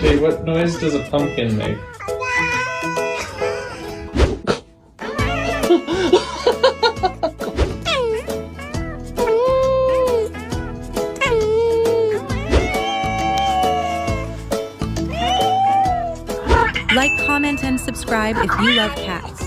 Okay, what noise does a pumpkin make? Like, comment, and subscribe if you love cats.